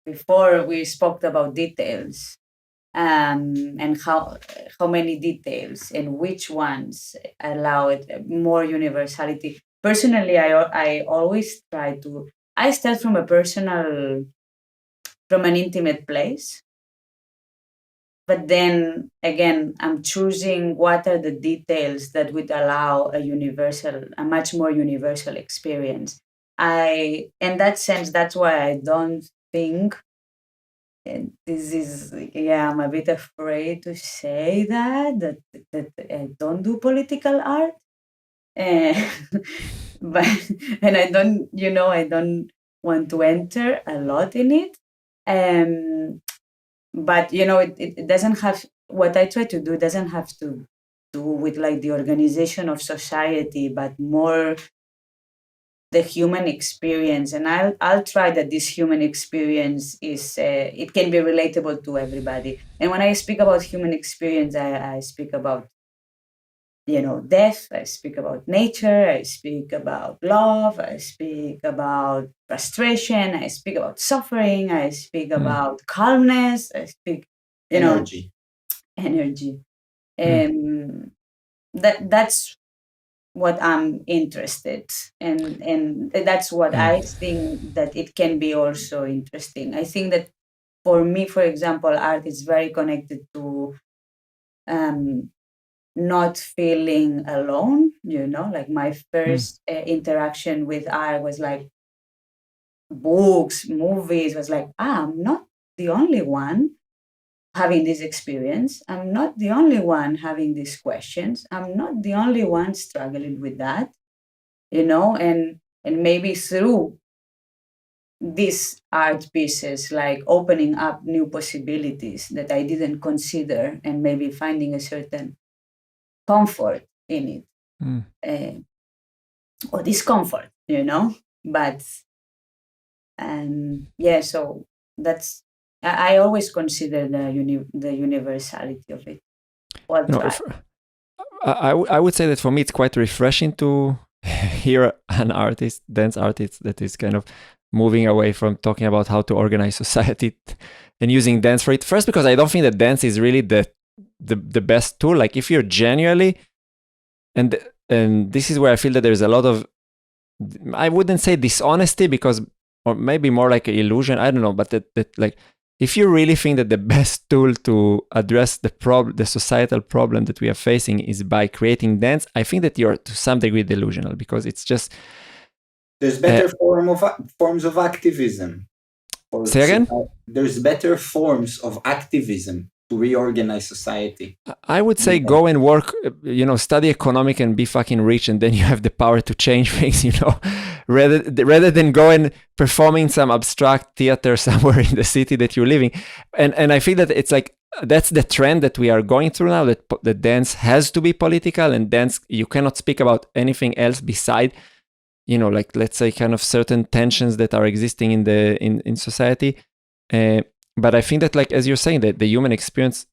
before we spoke about details, and how many details and which ones allow it more universality. Personally, I always try to. I start from from an intimate place, but then again, I'm choosing what are the details that would allow a much more universal experience. In that sense, that's why I don't think, and this is, yeah, I'm a bit afraid to say that I don't do political art. uh, but and I don't want to enter a lot in it. But it doesn't have, what I try to do doesn't have to do with like the organization of society, but more the human experience. And I'll try that this human experience is, it can be relatable to everybody. And when I speak about human experience, I speak about, death, I speak about nature, I speak about love, I speak about frustration, I speak about suffering, I speak about calmness, I speak, Energy. energy. And that's what I'm interested, and that's what I think that it can be also interesting. I think that for me, for example, art is very connected to, um, not feeling alone. Like my first interaction with art was like books, movies. Was like, I'm not the only one having this experience. I'm not the only one having these questions. I'm not the only one struggling with that. And maybe through these art pieces, like opening up new possibilities that I didn't consider, and maybe finding a certain comfort in it, uh, or discomfort, but yeah, so that's, I always consider the universality of it. Well, try. I would say that for me it's quite refreshing to hear an artist, dance artist, that is kind of moving away from talking about how to organize society and using dance for it. First, because I don't think that dance is really the best tool. Like if you're genuinely, and this is where I feel that there's a lot of, I wouldn't say dishonesty, because, or maybe more like an illusion, I don't know, but that like, if you really think that the best tool to address the societal problem that we are facing is by creating dance, I think that you're to some degree delusional, because it's just, there's better forms of activism. Say again? There's better forms of activism to reorganize society. I would say go and work, study economic and be fucking rich, and then you have the power to change things, rather than go and performing some abstract theater somewhere in the city that you're living. And I feel that it's like, that's the trend that we are going through now, that the dance has to be political, and dance, you cannot speak about anything else beside, like, let's say, kind of certain tensions that are existing in society. But I think that, like, as you're saying, that the human experience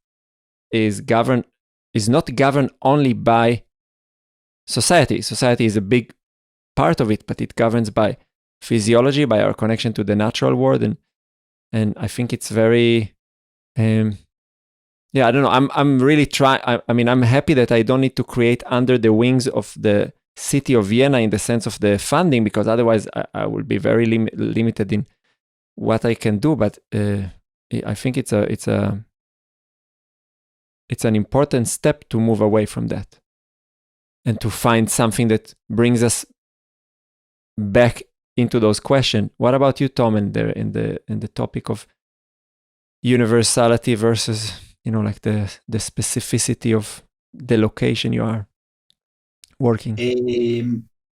is not governed only by society. Society is a big part of it, but it governs by physiology, by our connection to the natural world, and I think it's very, I don't know. I'm really trying. I mean, I'm happy that I don't need to create under the wings of the city of Vienna in the sense of the funding, because otherwise I will be very limited in what I can do. But I think it's an important step to move away from that and to find something that brings us back into those questions. What about you, Tom, in the topic of universality versus, like the specificity of the location you are working?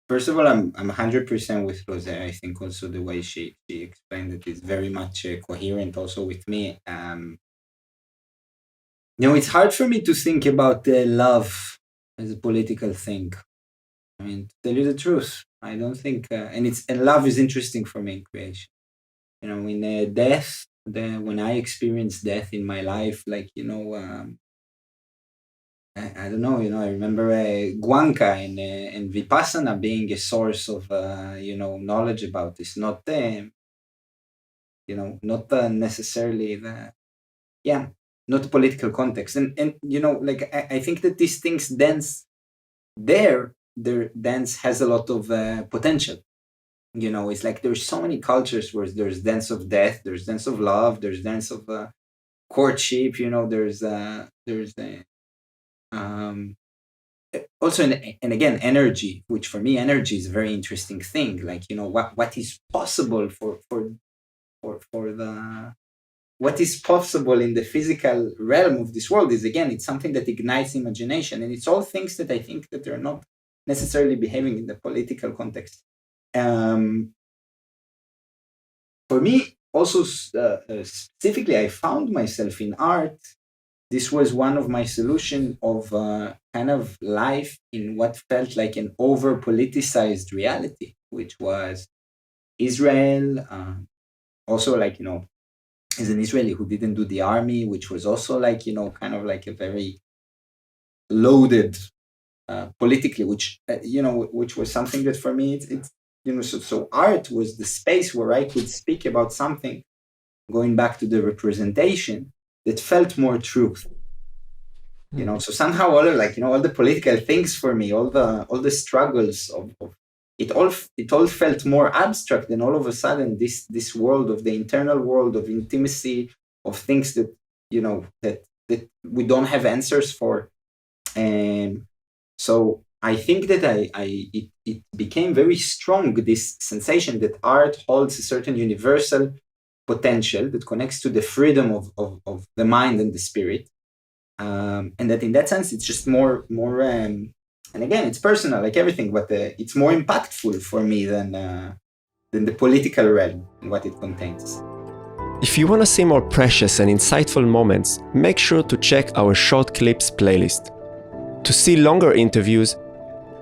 First of all, I'm 100% with Roser. I think also the way she explained it is very much coherent also with me. It's hard for me to think about love as a political thing. I mean, to tell you the truth, I don't think, and love is interesting for me in creation. In death, when I experience death in my life, like, I don't know, I remember Guanca and Vipassana being a source of, knowledge about this. Not, not necessarily not the political context. And like I think that these things dance their dance has a lot of potential. It's like there's so many cultures where there's dance of death, there's dance of love, there's dance of courtship. There's also and again energy, which for me energy is a very interesting thing. Like what is possible for the what is possible in the physical realm of this world is, again, it's something that ignites imagination, and it's all things that I think that they're not necessarily behaving in the political context. For me, also specifically, I found myself in art. This was one of my solutions of kind of life in what felt like an over-politicized reality, which was Israel. Also, like, as an Israeli who didn't do the army, which was also like, kind of like a very loaded politically, which, which was something that for me, it's so art was the space where I could speak about something, going back to the representation, that felt more truth. So somehow all the political things for me, all the struggles of it all felt more abstract, and all of a sudden this world of the internal world of intimacy, of things that that we don't have answers for. And so I think that it became very strong, this sensation that art holds a certain universal potential that connects to the freedom of the mind and the spirit. And that in that sense, it's just more and again, it's personal, like everything, but it's more impactful for me than the political realm and what it contains. If you want to see more precious and insightful moments, make sure to check our short clips playlist. To see longer interviews,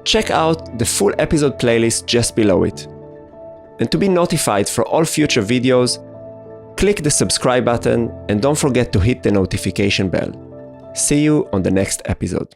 check out the full episode playlist just below it. And to be notified for all future videos, click the subscribe button and don't forget to hit the notification bell. See you on the next episode.